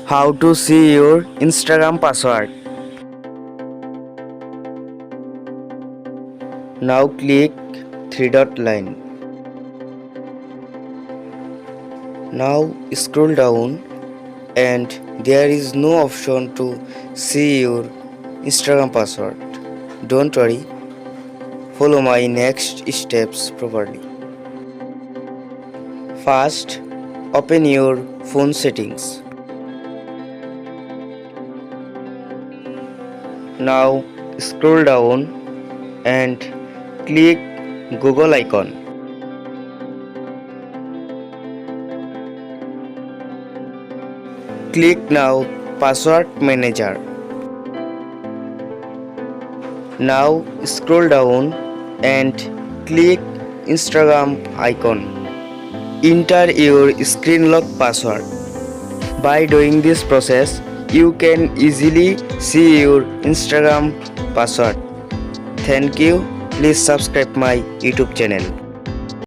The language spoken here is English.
How to see your Instagram password. Now click three dot line. Now scroll down and there is no option to see your Instagram password. Don't worry, follow my next steps properly. First, open your phone settings. Now scroll down and click Google icon. Click now Password Manager. Now scroll down and click Instagram icon. Enter your screen lock password. By doing this process, you can easily see your Instagram password. Thank you. Please subscribe my YouTube channel.